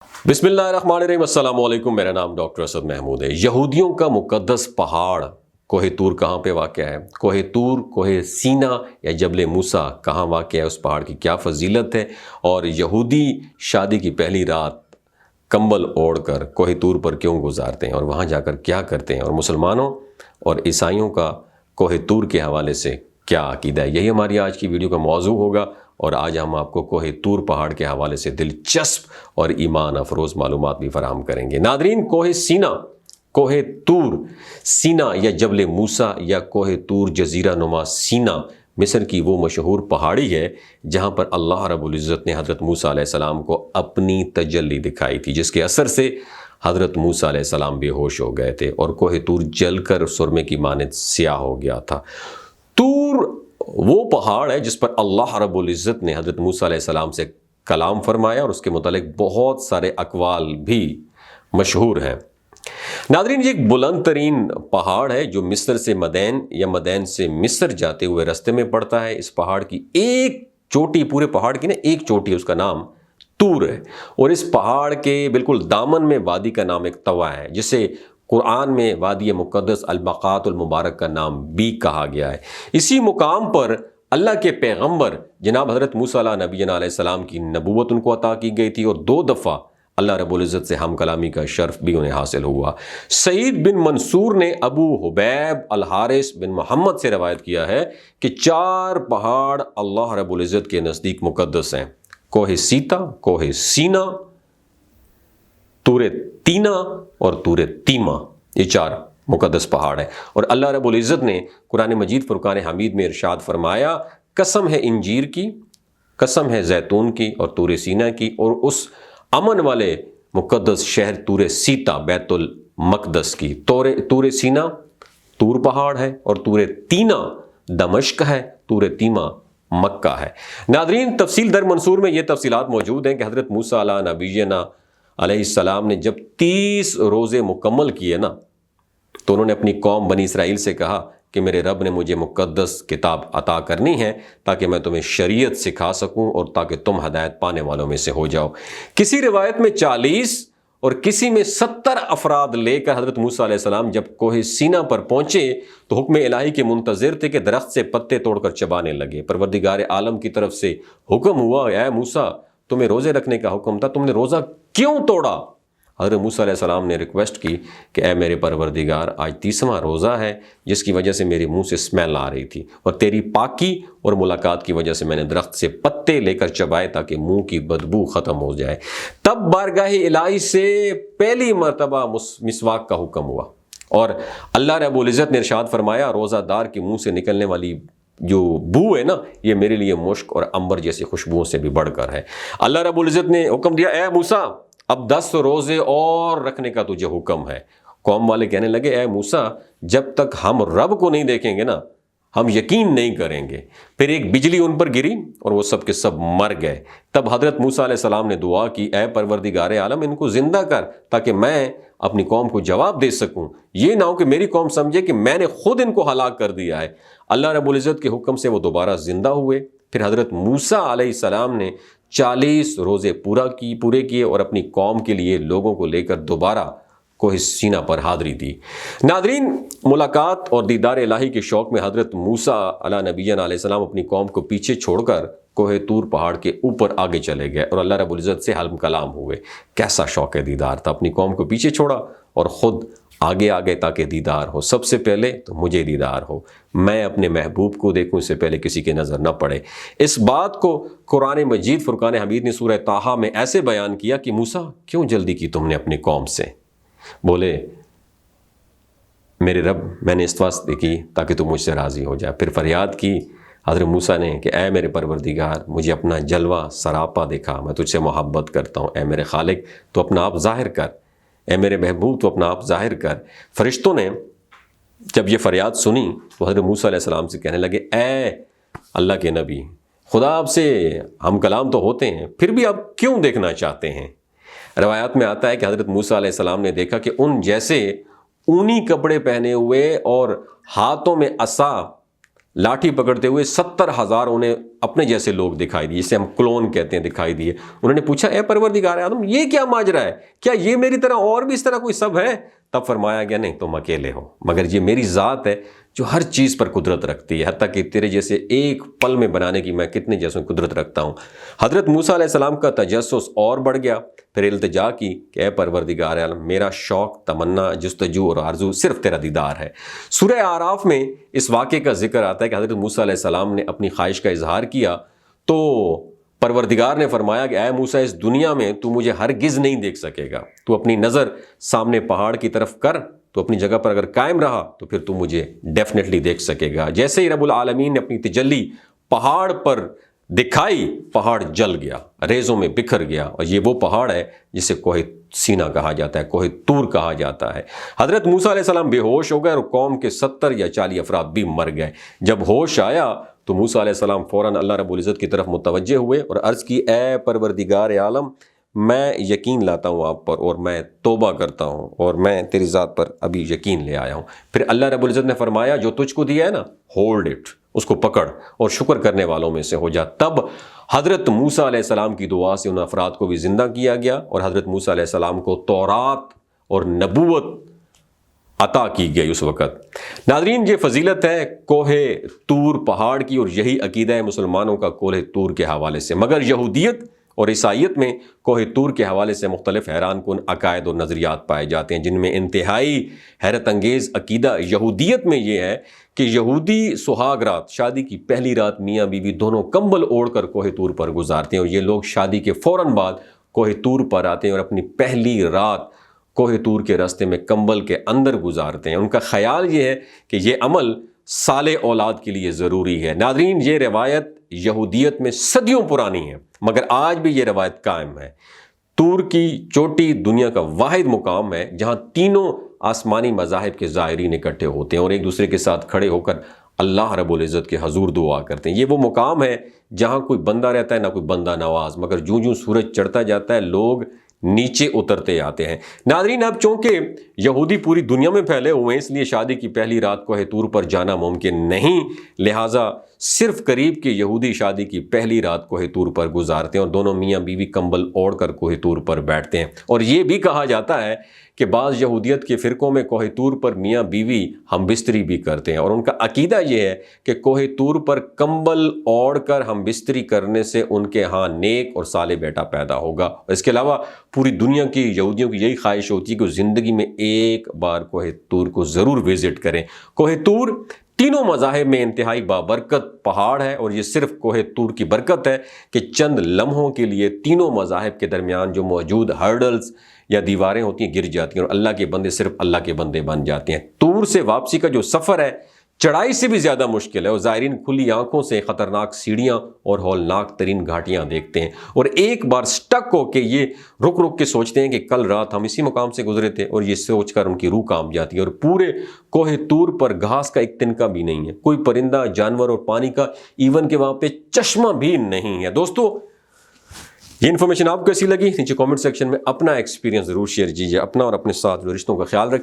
بسم اللہ الرحمن الرحیم۔ السلام علیکم، میرا نام ڈاکٹر اسد محمود ہے۔ یہودیوں کا مقدس پہاڑ کوہ طور کہاں پہ واقع ہے؟ کوہ طور، کوہ سینا یا جبل موسیٰ کہاں واقع ہے؟ اس پہاڑ کی کیا فضیلت ہے؟ اور یہودی شادی کی پہلی رات کمبل اوڑھ کر کوہ طور پر کیوں گزارتے ہیں اور وہاں جا کر کیا کرتے ہیں؟ اور مسلمانوں اور عیسائیوں کا کوہ طور کے حوالے سے کیا عقیدہ ہے؟ یہی ہماری آج کی ویڈیو کا موضوع ہوگا، اور آج ہم آپ کو کوہ طور پہاڑ کے حوالے سے دلچسپ اور ایمان افروز معلومات بھی فراہم کریں گے۔ ناظرین، کوہ سینا، کوہ طور سینا یا جبل موسیٰ یا کوہ طور جزیرہ نما سینا مصر کی وہ مشہور پہاڑی ہے جہاں پر اللہ رب العزت نے حضرت موسیٰ علیہ السلام کو اپنی تجلی دکھائی تھی، جس کے اثر سے حضرت موسیٰ علیہ السلام بے ہوش ہو گئے تھے اور کوہ طور جل کر سرمے کی مانند سیاہ ہو گیا تھا۔ طور وہ پہاڑ ہے جس پر اللہ رب العزت نے حضرت موسیٰ علیہ السلام سے کلام فرمایا، اور اس کے متعلق بہت سارے اقوال بھی مشہور ہیں۔ ناظرین، یہ ایک بلند ترین پہاڑ ہے جو مصر سے مدین یا مدین سے مصر جاتے ہوئے راستے میں پڑتا ہے۔ اس پہاڑ کی ایک چوٹی، پورے پہاڑ کی ایک چوٹی، اس کا نام طور ہے، اور اس پہاڑ کے بالکل دامن میں وادی کا نام ایک طوا ہے، جسے قرآن میں وادی مقدس البقات المبارک کا نام بھی کہا گیا ہے۔ اسی مقام پر اللہ کے پیغمبر جناب حضرت موسیٰ علیہ السلام کی نبوت ان کو عطا کی گئی تھی، اور 2 دفعہ اللہ رب العزت سے ہم کلامی کا شرف بھی انہیں حاصل ہوا۔ سعید بن منصور نے ابو حبیب الحارث بن محمد سے روایت کیا ہے کہ 4 پہاڑ اللہ رب العزت کے نزدیک مقدس ہیں: کوہ سیتا، کوہ سینا، طور تینا اور طور تیما۔ یہ 4 مقدس پہاڑ ہیں، اور اللہ رب العزت نے قرآن مجید فرقان حمید میں ارشاد فرمایا: قسم ہے انجیر کی، قسم ہے زیتون کی اور طور سینا کی، اور اس امن والے مقدس شہر طور سیتا بیت المقدس کی۔ طور سینا طور پہاڑ ہے، اور طور تینا دمشق ہے، طور تیما مکہ ہے۔ ناظرین، تفصیل در منصور میں یہ تفصیلات موجود ہیں کہ حضرت موسیٰ علیہ السلام نے جب 30 روزے مکمل کیے نا، تو انہوں نے اپنی قوم بنی اسرائیل سے کہا کہ میرے رب نے مجھے مقدس کتاب عطا کرنی ہے تاکہ میں تمہیں شریعت سکھا سکوں اور تاکہ تم ہدایت پانے والوں میں سے ہو جاؤ۔ کسی روایت میں 40 اور کسی میں 70 افراد لے کر حضرت موسیٰ علیہ السلام جب کوہ سینا پر پہنچے تو حکم الہی کے منتظر تھے کہ درخت سے پتے توڑ کر چبانے لگے۔ پروردگار عالم کی طرف سے حکم ہوا: اے موسیٰ، تمہیں روزے رکھنے کا حکم تھا، تم نے روزہ کیوں توڑا؟ حضرت موسیٰ علیہ السلام نے ریکویسٹ کی کہ اے میرے پروردگار، آج 30واں روزہ ہے جس کی وجہ سے میرے منہ سے اسمیل آ رہی تھی، اور تیری پاکی اور ملاقات کی وجہ سے میں نے درخت سے پتے لے کر چبائے تاکہ منہ کی بدبو ختم ہو جائے۔ تب بارگاہ الہی سے پہلی مرتبہ مسواک کا حکم ہوا، اور اللہ رب العزت نے ارشاد فرمایا: روزہ دار کے منہ سے نکلنے والی جو بو ہے نا، یہ میرے لیے مشک اور عنبر جیسی خوشبوؤں سے بھی بڑھ کر ہے۔ اللہ رب العزت نے حکم دیا: اے موسیٰ، اب 10 روزے اور رکھنے کا تجھے حکم ہے۔ قوم والے کہنے لگے: اے موسیٰ، جب تک ہم رب کو نہیں دیکھیں گے نا، ہم یقین نہیں کریں گے۔ پھر ایک بجلی ان پر گری اور وہ سب کے سب مر گئے۔ تب حضرت موسیٰ علیہ السلام نے دعا کی: اے پروردگار عالم، ان کو زندہ کر تاکہ میں اپنی قوم کو جواب دے سکوں، یہ نہ ہو کہ میری قوم سمجھے کہ میں نے خود ان کو ہلاک کر دیا ہے۔ اللہ رب العزت کے حکم سے وہ دوبارہ زندہ ہوئے۔ پھر حضرت موسیٰ علیہ السلام نے 40 روزے پورے کیے اور اپنی قوم کے لیے لوگوں کو لے کر دوبارہ کوہ سینا پر حاضری دی۔ ناظرین، ملاقات اور دیدار الہی کے شوق میں حضرت موسیٰ علیہ السلام اپنی قوم کو پیچھے چھوڑ کر کوہ طور پہاڑ کے اوپر آگے چلے گئے اور اللہ رب العزت سے ہم کلام ہوئے۔ کیسا شوق دیدار تھا! اپنی قوم کو پیچھے چھوڑا اور خود آگے تاکہ دیدار ہو۔ سب سے پہلے تو مجھے دیدار ہو، میں اپنے محبوب کو دیکھوں، اس سے پہلے کسی کی نظر نہ پڑے۔ اس بات کو قرآن مجید فرقان حمید نے سورہ طٰہٰ میں ایسے بیان کیا کہ موسیٰ، کیوں جلدی کی تم نے اپنی قوم سے؟ بولے: میرے رب، میں نے اس واسطے کی تاکہ تم مجھ سے راضی ہو جائے۔ پھر فریاد کی حضرت موسیٰ نے کہ اے میرے پروردگار، مجھے اپنا جلوہ سراپا دکھا، میں تجھ سے محبت کرتا ہوں۔ اے میرے خالق، تو اپنا آپ ظاہر کر۔ اے میرے محبوب، تو اپنا آپ ظاہر کر۔ فرشتوں نے جب یہ فریاد سنی تو حضرت موسیٰ علیہ السلام سے کہنے لگے: اے اللہ کے نبی، خدا آپ سے ہم کلام تو ہوتے ہیں، پھر بھی آپ کیوں دیکھنا چاہتے ہیں؟ روایات میں آتا ہے کہ حضرت موسیٰ علیہ السلام نے دیکھا کہ ان جیسے اونی کپڑے پہنے ہوئے اور ہاتھوں میں عصا لاٹھی پکڑتے ہوئے 70,000 انہیں اپنے جیسے لوگ دکھائی دیے، جسے ہم کلون کہتے ہیں، دکھائی دیے۔ انہوں نے پوچھا اے پروردگار عالم، یہ کیا ماجرا ہے؟ کیا یہ میری طرح اور بھی اس طرح کوئی سب ہے؟ تب فرمایا گیا نہیں، تم اکیلے ہو، مگر یہ میری ذات ہے جو ہر چیز پر قدرت رکھتی ہے، حتیٰ کہ تیرے جیسے ایک پل میں بنانے کی میں کتنے جیسوں قدرت رکھتا ہوں۔ حضرت موسیٰ علیہ السلام کا تجسس اور بڑھ گیا، پھر التجا کی کہ اے پروردگار عالم، میرا شوق، تمنا، جستجو اور آرزو صرف تیرا دیدار ہے۔ سورہ اعراف میں اس واقعے کا ذکر آتا ہے کہ حضرت موسیٰ علیہ السلام نے اپنی خواہش کا اظہار کیا تو پروردگار نے فرمایا کہ اے موسیٰ، اس دنیا میں تو مجھے ہرگز نہیں دیکھ سکے گا، تو اپنی نظر سامنے پہاڑ کی طرف کر، تو اپنی جگہ پر اگر قائم رہا تو پھر تو مجھے ڈیفینیٹلی دیکھ سکے گا۔ جیسے ہی رب العالمین نے اپنی تجلی پہاڑ پر دکھائی، پہاڑ جل گیا، ریزوں میں بکھر گیا، اور یہ وہ پہاڑ ہے جسے کوہ سینا کہا جاتا ہے، کوہ طور کہا جاتا ہے۔ حضرت موسیٰ علیہ السلام بے ہوش ہو گئے اور قوم کے 70 یا 40 افراد بھی مر گئے۔ جب ہوش آیا تو موسیٰ علیہ السلام فوراً اللہ رب العزت کی طرف متوجہ ہوئے اور عرض کی اے پروردگار عالم، میں یقین لاتا ہوں آپ پر، اور میں توبہ کرتا ہوں، اور میں تیری ذات پر ابھی یقین لے آیا ہوں۔ پھر اللہ رب العزت نے فرمایا جو تجھ کو دیا ہے نا، ہولڈ اٹ، اس کو پکڑ اور شکر کرنے والوں میں سے ہو جا۔ تب حضرت موسیٰ علیہ السلام کی دعا سے ان افراد کو بھی زندہ کیا گیا، اور حضرت موسیٰ علیہ السلام کو تورات اور نبوت عطا کی گئی اس وقت۔ ناظرین، یہ فضیلت ہے کوہ طور پہاڑ کی، اور یہی عقیدہ ہے مسلمانوں کا کوہ طور کے حوالے سے۔ مگر یہودیت اور عیسائیت میں کوہ طور کے حوالے سے مختلف حیران کن عقائد اور نظریات پائے جاتے ہیں، جن میں انتہائی حیرت انگیز عقیدہ یہودیت میں یہ ہے کہ یہودی سہاگ رات، شادی کی پہلی رات، میاں بیوی دونوں کمبل اوڑھ کر کوہ طور پر گزارتے ہیں، اور یہ لوگ شادی کے فوراً بعد کوہ طور پر آتے ہیں اور اپنی پہلی رات کوہ طور کے راستے میں کمبل کے اندر گزارتے ہیں۔ ان کا خیال یہ ہے کہ یہ عمل صالح اولاد کے لیے ضروری ہے۔ ناظرین، یہ روایت یہودیت میں صدیوں پرانی ہے، مگر آج بھی یہ روایت قائم ہے۔ طور کی چوٹی دنیا کا واحد مقام ہے جہاں تینوں آسمانی مذاہب کے زائرین اکٹھے ہوتے ہیں اور ایک دوسرے کے ساتھ کھڑے ہو کر اللہ رب العزت کے حضور دعا کرتے ہیں۔ یہ وہ مقام ہے جہاں کوئی بندہ رہتا ہے نہ کوئی بندہ نواز، مگر جوں جوں سورج چڑھتا جاتا ہے لوگ نیچے اترتے آتے ہیں۔ ناظرین، اب چونکہ یہودی پوری دنیا میں پھیلے ہوئے ہیں، اس لیے شادی کی پہلی رات کوہ طور پر جانا ممکن نہیں، لہٰذا صرف قریب کے یہودی شادی کی پہلی رات کوہ طور پر گزارتے ہیں اور دونوں میاں بیوی کمبل اوڑھ کر کوہ طور پر بیٹھتے ہیں۔ اور یہ بھی کہا جاتا ہے کہ بعض یہودیت کے فرقوں میں کوہ طور پر میاں بیوی ہم بستری بھی کرتے ہیں، اور ان کا عقیدہ یہ ہے کہ کوہ طور پر کمبل اوڑھ کر ہم بستری کرنے سے ان کے ہاں نیک اور صالح بیٹا پیدا ہوگا۔ اس کے علاوہ پوری دنیا کی یہودیوں کی یہی خواہش ہوتی ہے کہ زندگی میں ایک بار کوہ طور کو ضرور وزٹ کریں۔ کوہ طور تینوں مذاہب میں انتہائی بابرکت پہاڑ ہے، اور یہ صرف کوہ طور کی برکت ہے کہ چند لمحوں کے لیے تینوں مذاہب کے درمیان جو موجود ہرڈلز یا دیواریں ہوتی ہیں گر جاتی ہیں، اور اللہ کے بندے صرف اللہ کے بندے بن جاتے ہیں۔ طور سے واپسی کا جو سفر ہے چڑھائی سے بھی زیادہ مشکل ہے، اور زائرین کھلی آنکھوں سے خطرناک سیڑھیاں اور ہولناک ترین گھاٹیاں دیکھتے ہیں، اور ایک بار سٹک ہو کے یہ رک رک کے سوچتے ہیں کہ کل رات ہم اسی مقام سے گزرے تھے، اور یہ سوچ کر ان کی روح کانپ جاتی ہے۔ اور پورے کوہ طور پر گھاس کا ایک تنکا بھی نہیں ہے، کوئی پرندہ، جانور اور پانی کا ایون کہ وہاں پہ چشمہ بھی نہیں ہے۔ دوستو، یہ انفارمیشن آپ کو کیسی لگی؟ نیچے کامنٹ سیکشن میں اپنا ایکسپیرینس ضرور شیئر کیجیے۔ اپنا اور اپنے ساتھ جو رشتوں کا خیال رکھیے۔